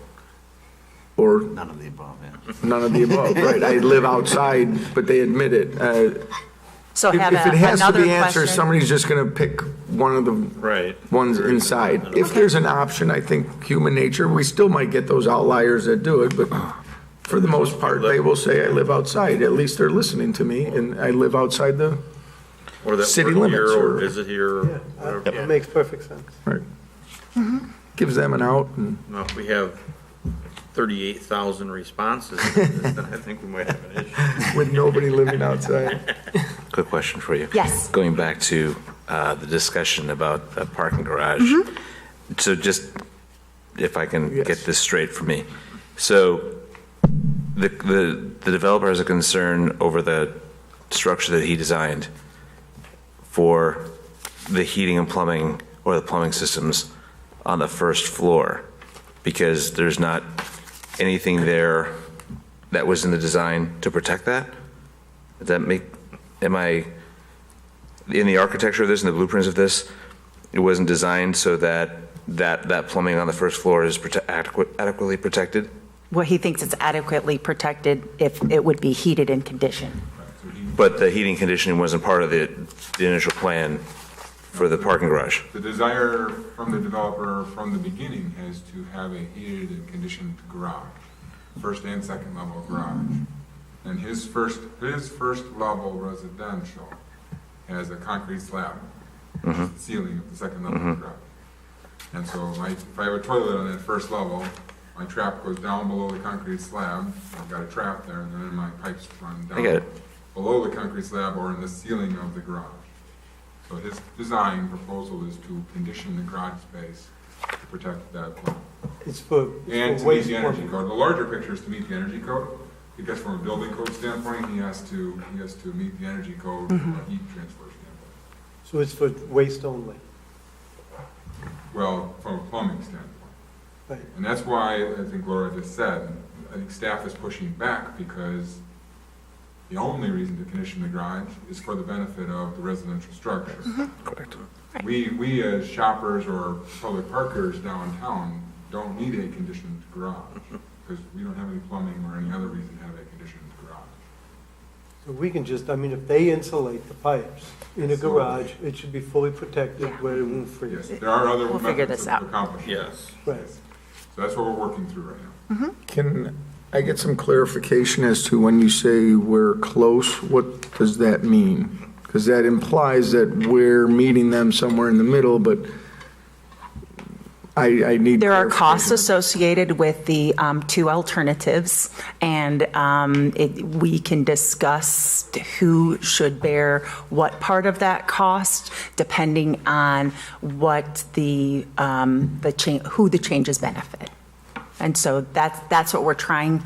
or None of the above, yeah. none of the above, right? I live outside, but they admit it. So If have if it has to another be answered, question. somebody's just going to pick one of the Right. ones inside. If there's an option, I think human nature, we still might get those outliers that do it, but for the most part, they will say, I live outside. At least they're listening to me, and I live outside the, Or that City work here limits or or- visit here. or whatever. It makes perfect sense. right. Gives them an out, and Well, if we have 38,000 responses, then I think we might have an issue. with nobody living outside. Quick question for you. Yes. Going back to the discussion about a parking garage. So just, if I can Yes. get this straight for me. So the developer has a concern over the structure that he designed for the heating and plumbing, or the plumbing systems on the first floor, because there's not anything there that was in the design to protect that? Does that make, am I, in the architecture of this and the blueprints of this, it wasn't designed so that plumbing on the first floor is adequately protected? Well, he thinks it's adequately protected if it would be heated and conditioned. But the heating conditioning wasn't part of the initial plan for the parking garage? The desire from the developer from the beginning is to have a heated and conditioned garage, first and second level garage. And his first level residential has a concrete slab, which is the ceiling of the second level garage. And so if I have a toilet on that first level, my trap goes down below the concrete slab. I've got a trap there, and then my pipes run I get down it. below the concrete slab or in the ceiling of the garage. So his design proposal is to condition the garage space to protect that plumbing. It's for And to meet waste the energy plumbing. code. The larger picture is to meet the energy code, because from a building code standpoint, he has to meet the energy code from a heat transfer standpoint. So it's for waste only. Well, from a plumbing standpoint. Right. And that's why, I think Laura just said, I think staff is pushing back, because the only reason to condition the garage is for the benefit of the residential structure. Correct. We as shoppers or public parkers downtown don't need a conditioned garage, because we don't have any plumbing or any other reason to have a conditioned garage. So we can just, I mean, if they insulate the pipes in a garage, it should be fully protected Yeah. where it won't freeze. Yes, there are other We'll figure methods this of out. accomplishing Yes. this. Right. So that's what we're working through right now. Can I get some clarification as to when you say we're close, what does that mean? Because that implies that we're meeting them somewhere in the middle, but I need. There are costs clarification. associated with the two alternatives, and we can discuss who should bear what part of that cost, depending on what who the changes benefit. And so that's what we're trying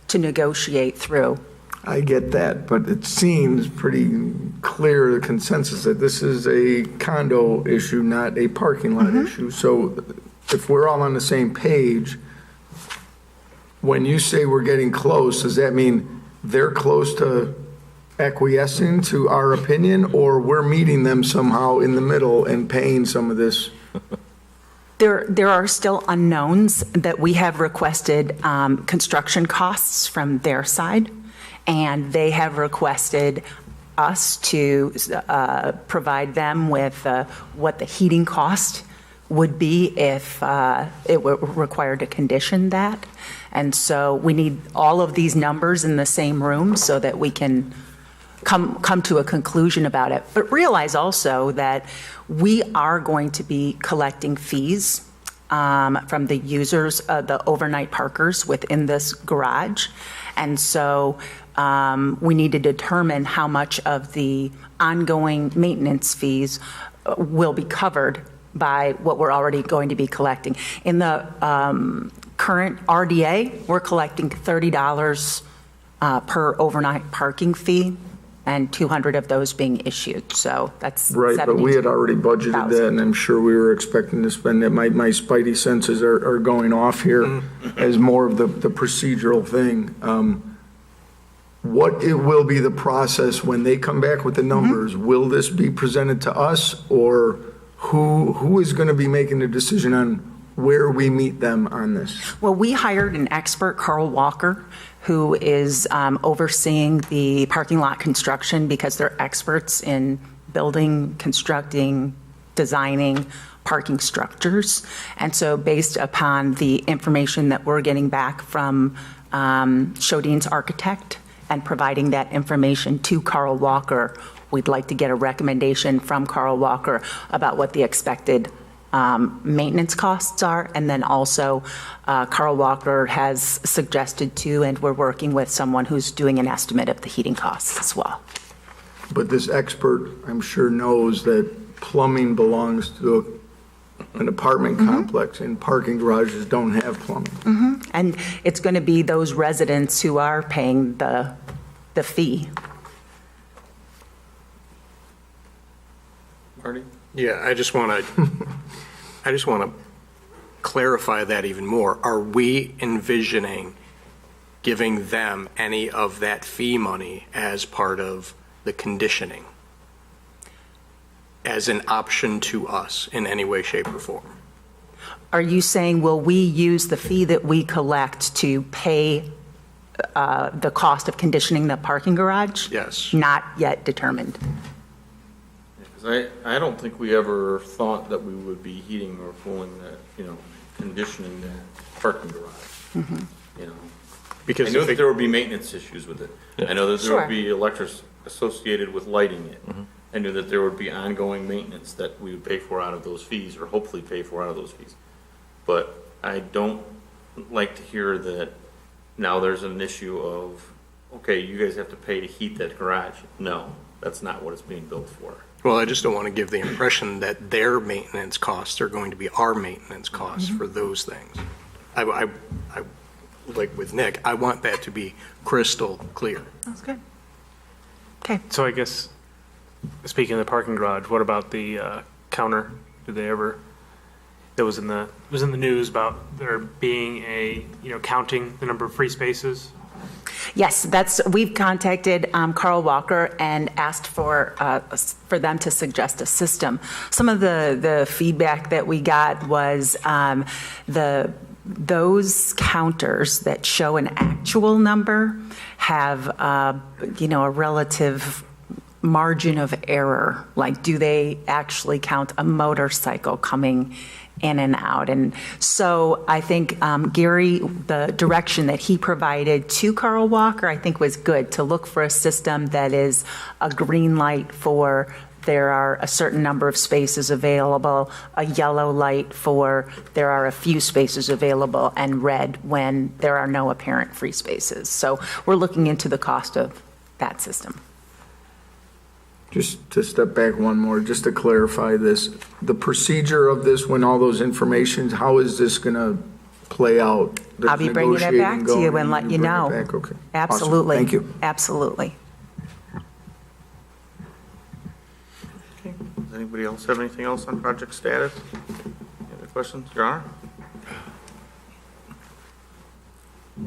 to negotiate through. I get that, but it seems pretty clear, the consensus, that this is a condo issue, not a parking lot issue. So if we're all on the same page, when you say we're getting close, does that mean they're close to acquiescing to our opinion, or we're meeting them somehow in the middle and paying some of this? There are still unknowns that we have requested construction costs from their side, and they have requested us to provide them with what the heating cost would be if it were required to condition that. And so we need all of these numbers in the same room so that we can come to a conclusion about it. But realize also that we are going to be collecting fees from the users, the overnight parkers within this garage. And so we need to determine how much of the ongoing maintenance fees will be covered by what we're already going to be collecting. In the current RDA, we're collecting $30 per overnight parking fee, and 200 of those being issued. So that's Right, but we had already budgeted that, 72,000. and I'm sure we were expecting to spend it. My spidey senses are going off here as more of the procedural thing. What it will be the process when they come back with the numbers? Will this be presented to us, or who is going to be making the decision on where we meet them on this? Well, we hired an expert, Carl Walker, who is overseeing the parking lot construction because they're experts in building, constructing, designing parking structures. And so based upon the information that we're getting back from Shodine's architect and providing that information to Carl Walker, we'd like to get a recommendation from Carl Walker about what the expected maintenance costs are. And then also Carl Walker has suggested too, and we're working with someone who's doing an estimate of the heating costs as well. But this expert, I'm sure, knows that plumbing belongs to an apartment complex, and parking garages don't have plumbing. And it's going to be those residents who are paying the fee. Marty? Yeah, I just want to clarify that even more. Are we envisioning giving them any of that fee money as part of the conditioning, as an option to us in any way, shape, or form? Are you saying, will we use the fee that we collect to pay the cost of conditioning the parking garage? Yes. Not yet determined. Because I don't think we ever thought that we would be heating or cooling that, conditioning that parking garage. You know, Because I know if that it- there would be maintenance issues with it. I know that there Sure. would be electric associated with lighting it. I knew that there would be ongoing maintenance that we would pay for out of those fees, or hopefully pay for out of those fees. But I don't like to hear that now there's an issue of, okay, you guys have to pay to heat that garage. No, that's not what it's being built for. Well, I just don't want to give the impression that their maintenance costs are going to be our maintenance costs for those things. I like with Nick, I want that to be crystal clear. That's good. Okay. So I guess, speaking of the parking garage, what about the counter? Did they ever, that was in the news about there being a, counting the number of free spaces? Yes, we've contacted Carl Walker and asked for them to suggest a system. Some of the feedback that we got was those counters that show an actual number have, a relative margin of error. Like, do they actually count a motorcycle coming in and out? And so I think Gary, the direction that he provided to Carl Walker, I think was good, to look for a system that is a green light for there are a certain number of spaces available, a yellow light for there are a few spaces available, and red when there are no apparent free spaces. So we're looking into the cost of that system. Just to step back one more, just to clarify this, the procedure of this, when all those informations, how is this going to play out? There's I'll be bringing it back negotiating to you going, and let you bring it know. back, okay. Awesome. Absolutely. Thank you. Absolutely. Okay. Does anybody else have anything else on project status? Any other questions? Your Honor?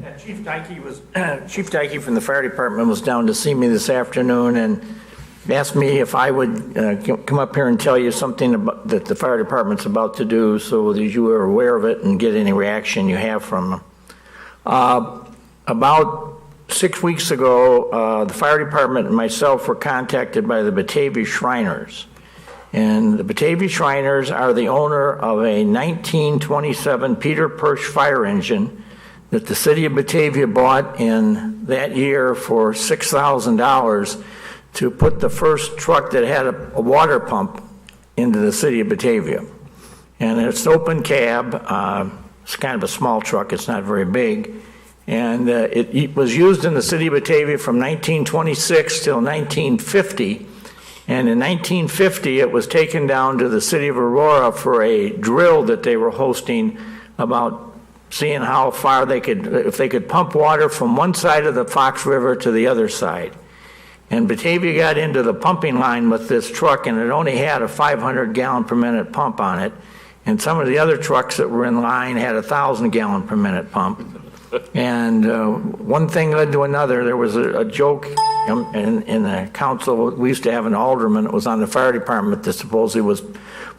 Yeah, Chief Dykey from the fire department was down to see me this afternoon and asked me if I would come up here and tell you something about, that the fire department's about to do, so that you are aware of it and get any reaction you have from them. About 6 weeks ago, the fire department and myself were contacted by the Batavia Shriners. And the Batavia Shriners are the owner of a 1927 Peter Persh fire engine that the city of Batavia bought in that year for $6,000 to put the first truck that had a water pump into the city of Batavia. and it's open cab. It's kind of a small truck, it's not very big. And it was used in the city of Batavia from 1926 till 1950. And in 1950, it was taken down to the city of Aurora for a drill that they were hosting about seeing how far if they could pump water from one side of the Fox River to the other side. And Batavia got into the pumping line with this truck, and it only had a 500 gallon per minute pump on it. And some of the other trucks that were in line had a 1,000 gallon per minute pump. And one thing led to another. There was a joke in the council. We used to have an alderman that was on the fire department that supposedly was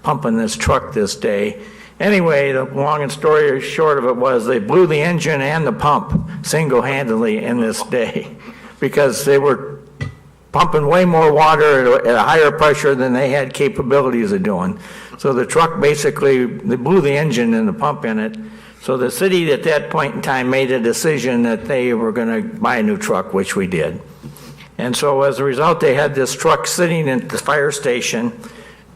pumping this truck this day. Anyway, the long and story short of it was they blew the engine and the pump single-handedly in this day because they were pumping way more water at a higher pressure than they had capabilities of doing. So the truck basically, they blew the engine and the pump in it. So the city at that point in time made a decision that they were going to buy a new truck, which we did. And so as a result, they had this truck sitting at the fire station.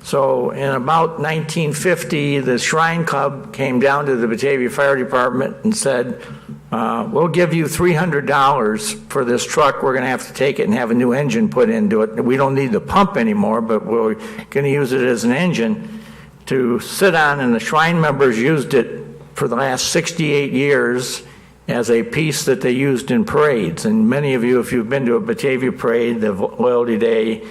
So in about 1950, the Shrine Club came down to the Batavia Fire Department and said, we'll give you $300 for this truck. We're going to have to take it and have a new engine put into it. We don't need the pump anymore, but we're going to use it as an engine to sit on, and the Shrine members used it for the last 68 years as a piece that they used in parades. And many of you, if you've been to a Batavia parade, the Loyalty Day,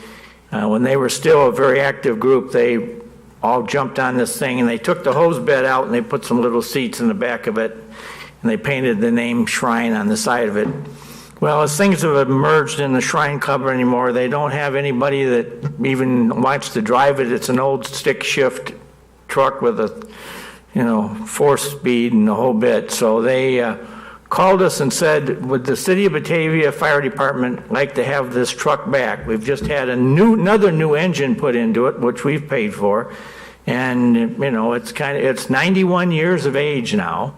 when they were still a very active group, they all jumped on this thing and they took the hose bed out and they put some little seats in the back of it and they painted the name Shrine on the side of it. Well, as things have emerged in the Shrine Club anymore, they don't have anybody that even wants to drive it. It's an old stick shift truck with a 4-speed and the whole bit. So they called us and said, would the City of Batavia Fire Department like to have this truck back? We've just had another new engine put into it, which we've paid for. And, it's 91 years of age now.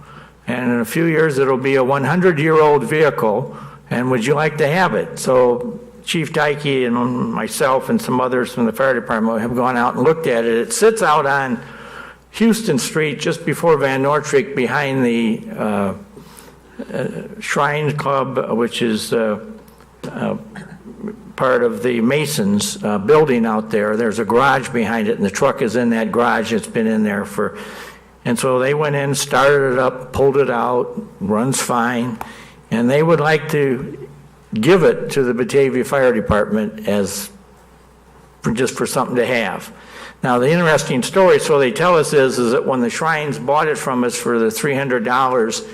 And in a few years, it'll be a 100-year-old vehicle. And would you like to have it? So Chief Dykey and myself and some others from the fire department have gone out and looked at it. It sits out on Houston Street, just before Van Noordtreek, behind the Shrine Club, which is part of the Masons building out there. There's a garage behind it, and the truck is in that garage. It's been in there and so they went in, started it up, pulled it out, runs fine, and they would like to give it to the Batavia Fire Department just for something to have. Now, the interesting story, so they tell us, is that when the Shrines bought it from us for the $300,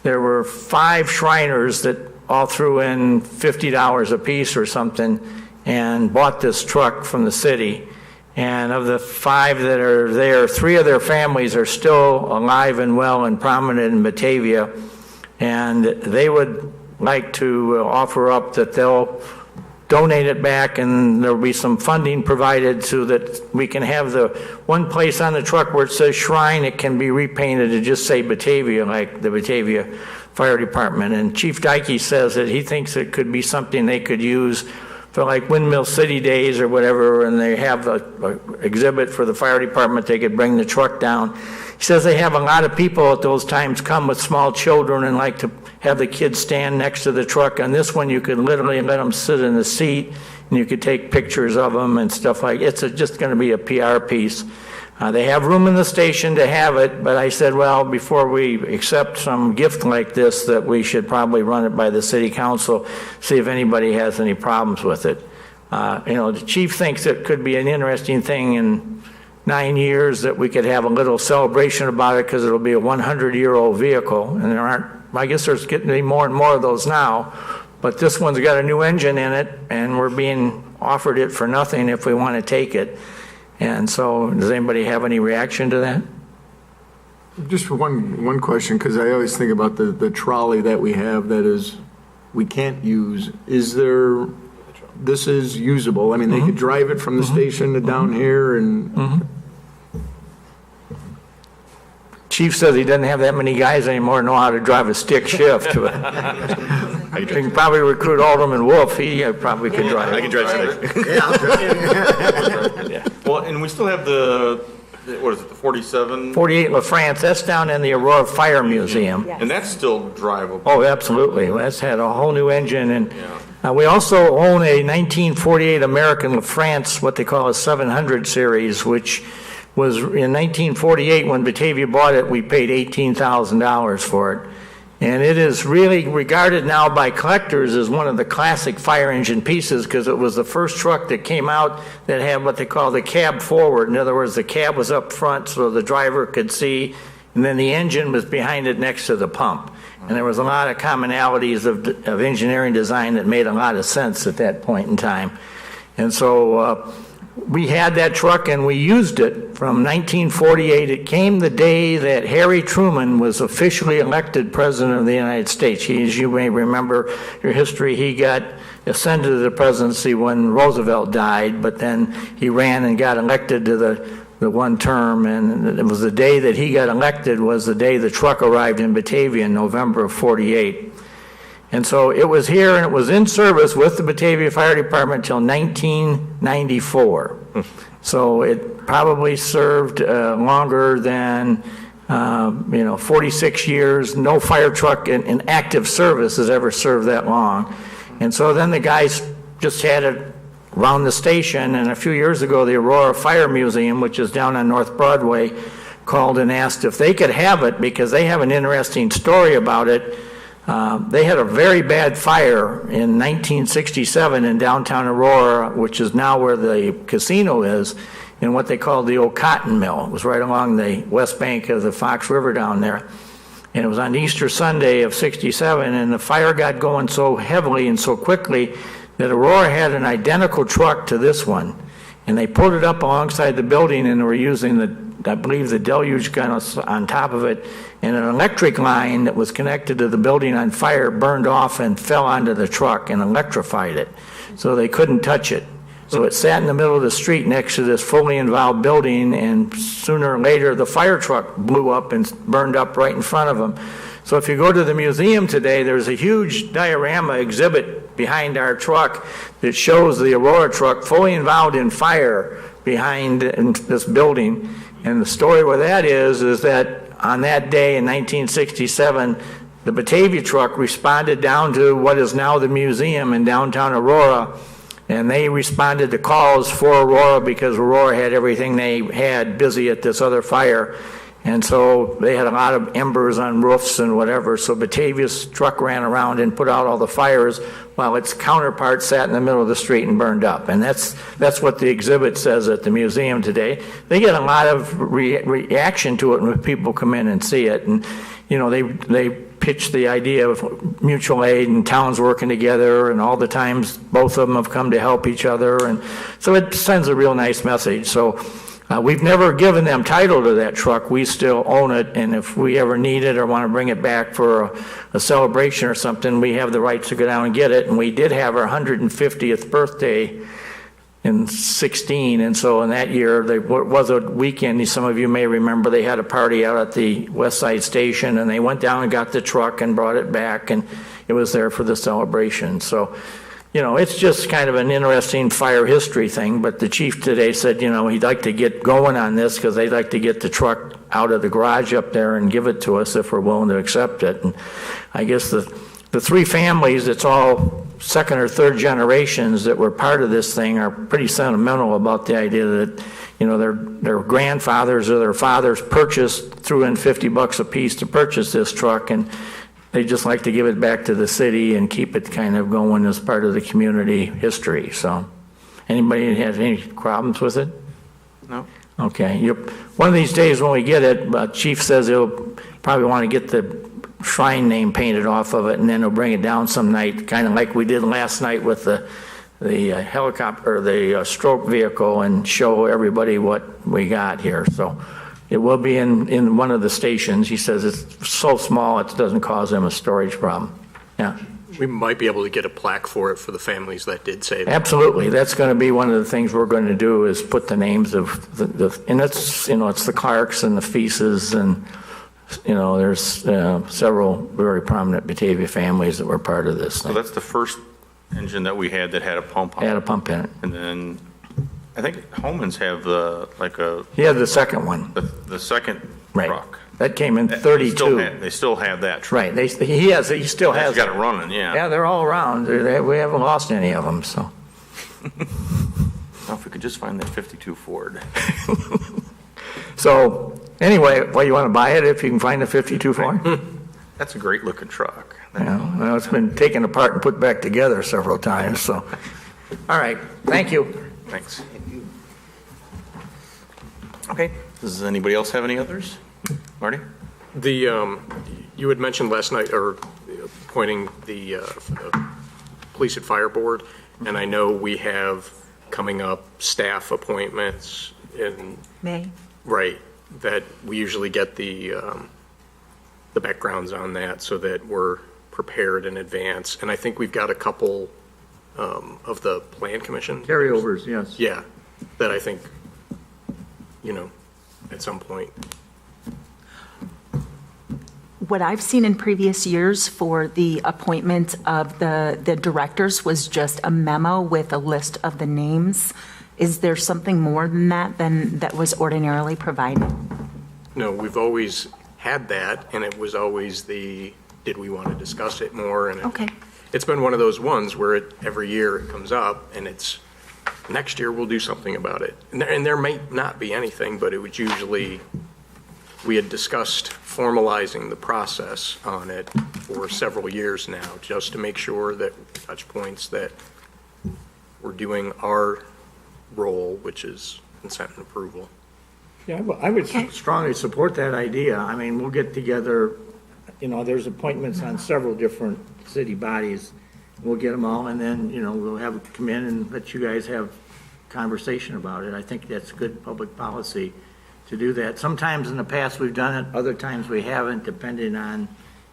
there were 5 Shriners that all threw in $50 a piece or something and bought this truck from the city. And of the 5 that are there, 3 of their families are still alive and well and prominent in Batavia. And they would like to offer up that they'll donate it back, and there'll be some funding provided so that we can have the one place on the truck where it says Shrine, it can be repainted to just say Batavia, like the Batavia Fire Department. And Chief Dykey says that he thinks it could be something they could use for like Windmill City Days or whatever, and they have an exhibit for the fire department, they could bring the truck down. He says they have a lot of people at those times come with small children and like to have the kids stand next to the truck. On this one, you could literally let them sit in the seat, and you could take pictures of them and stuff like that. It's just going to be a PR piece. They have room in the station to have it, but I said, well, before we accept some gift like this, that we should probably run it by the city council, see if anybody has any problems with it. The chief thinks it could be an interesting thing in 9 years that we could have a little celebration about it, because it'll be a 100-year-old vehicle, and I guess there's getting to be more and more of those now, but this one's got a new engine in it, and we're being offered it for nothing if we want to take it. And so, does anybody have any reaction to that? Just one question, because I always think about the trolley that we have that we can't use. This is usable? I mean, they could drive it from the station to down here and... Chief says he doesn't have that many guys anymore know how to drive a stick shift. He can probably recruit Alderman Wolf. He probably could drive. I can drive today. Yeah, I'll drive. Well, and we still have the what is it, the 47? 48 La France, that's down in the Aurora Fire Museum. And that's still drivable. Oh, absolutely. That's had a whole new engine, and Yeah. we also own a 1948 American La France, what they call a 700 series, which was in 1948 when Batavia bought it. We paid $18,000 for it, and it is really regarded now by collectors as one of the classic fire engine pieces because it was the first truck that came out that had what they call the cab forward. In other words, the cab was up front so the driver could see, and then the engine was behind it next to the pump. And there was a lot of commonalities of engineering design that made a lot of sense at that point in time. And so we had that truck and we used it from 1948. It came the day that Harry Truman was officially elected President of the United States. As you may remember your history, he got ascended to the presidency when Roosevelt died, but then he ran and got elected to the one term, and it was the day that he got elected was the day the truck arrived in Batavia in November of 48. And so it was here and it was in service with the Batavia Fire Department until 1994. So it probably served longer than 46 years. No fire truck in active service has ever served that long. And so then the guys just had it around the station, and a few years ago the Aurora Fire Museum, which is down on North Broadway, called and asked if they could have it because they have an interesting story about it. They had a very bad fire in 1967 in downtown Aurora, which is now where the casino is, in what they called the old cotton mill. It was right along the west bank of the Fox River down there. And it was on Easter Sunday of 67, and the fire got going so heavily and so quickly that Aurora had an identical truck to this one, and they pulled it up alongside the building and were using I believe the deluge gun on top of it, and an electric line that was connected to the building on fire burned off and fell onto the truck and electrified it, so they couldn't touch it. So it sat in the middle of the street next to this fully involved building, and sooner or later the fire truck blew up and burned up right in front of them. So if you go to the museum today, there's a huge diorama exhibit behind our truck that shows the Aurora truck fully involved in fire behind in this building. And the story with that is that on that day in 1967, the Batavia truck responded down to what is now the museum in downtown Aurora, and they responded to calls for Aurora because Aurora had everything they had busy at this other fire. And so they had a lot of embers on roofs and whatever. So Batavia's truck ran around and put out all the fires while its counterpart sat in the middle of the street and burned up. And that's what the exhibit says at the museum today. They get a lot of reaction to it when people come in and see it. And, they pitch the idea of mutual aid and towns working together, and all the times both of them have come to help each other. And so it sends a real nice message. So we've never given them title to that truck. We still own it, and if we ever need it or want to bring it back for a celebration or something, we have the rights to go down and get it. And we did have our 150th birthday in 16, and so in that year, there was a weekend, some of you may remember, they had a party out at the West Side Station, and they went down and got the truck and brought it back, and it was there for the celebration. So it's just kind of an interesting fire history thing, but the chief today said, he'd like to get going on this because they'd like to get the truck out of the garage up there and give it to us if we're willing to accept it. And I guess the three families, it's all second or third generations that were part of this thing, are pretty sentimental about the idea that, their grandfathers or their fathers threw in $50 a piece to purchase this truck, and they just like to give it back to the city and keep it kind of going as part of the community history. So, anybody has any problems with it? No. Okay. One of these days when we get it, Chief says he'll probably want to get the shrine name painted off of it, and then he'll bring it down some night, kind of like we did last night with the helicopter, or the stroke vehicle, and show everybody what we got here. So it will be in one of the stations. He says it's so small it doesn't cause him a storage problem. Yeah. We might be able to get a plaque for it for the families that did save it. Absolutely. That's going to be one of the things we're going to do, is put the names of and it's the Clarks and the Feases, and there's several very prominent Batavia families that were part of this thing. So that's the first engine that we had that had a pump on it. Had a pump in it. And then I think Holman's have the, like a, He had the second one. the second Right. truck. That came in They still 32. They still have that truck. Right, he still He's has. got it running, yeah. Yeah, they're all around. We haven't lost any of them, so. Now, if we could just find that 52 Ford. So, anyway, well, you want to buy it if you can find a 52 Ford? That's a great looking truck. Yeah, well, it's been taken apart and put back together several times, so. All right, thank you. Thanks. Okay, does anybody else have any others? Marty? You had mentioned last night, or appointing the police and fire board, and I know we have coming up staff appointments in, May? right, that we usually get the backgrounds on that so that we're prepared in advance. And I think we've got a couple of the plan commission. Carryovers, yes. Yeah, that I think, at some point. What I've seen in previous years for the appointment of the directors was just a memo with a list of the names. Is there something more than that was ordinarily provided? No, we've always had that, and it was always did we want to discuss it more? And Okay. it's been one of those ones where every year it comes up, and it's, next year we'll do something about it. And there may not be anything, but it was usually, we had discussed formalizing the process on it for several years now, just to make sure that touch points that we're doing our role, which is consent and approval. Yeah, I would strongly support that idea. I mean, we'll get together, there's appointments on several different city bodies. We'll get them all, and then, we'll have them come in and let you guys have conversation about it. I think that's good public policy to do that. Sometimes in the past we've done it, other times we haven't, depending on,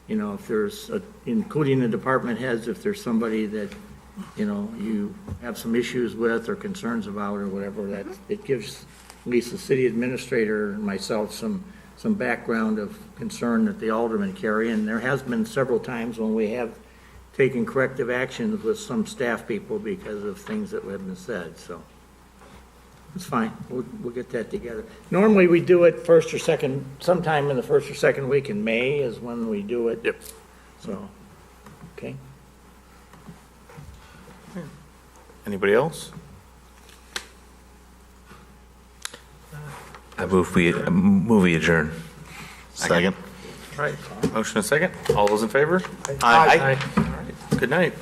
if there's, including the department heads, if there's somebody that, you have some issues with or concerns about or whatever, that it gives at least the city administrator and myself some background of concern that the aldermen carry. And there has been several times when we have taken corrective actions with some staff people because of things that have been said, so. It's fine, we'll get that together. Normally, we do it first or second, sometime in the first or second week in May is when we do it. Yep. So, okay. Anybody else? I move we adjourn. Second. All right, motion and second. All those in favor? Aye. All right, good night.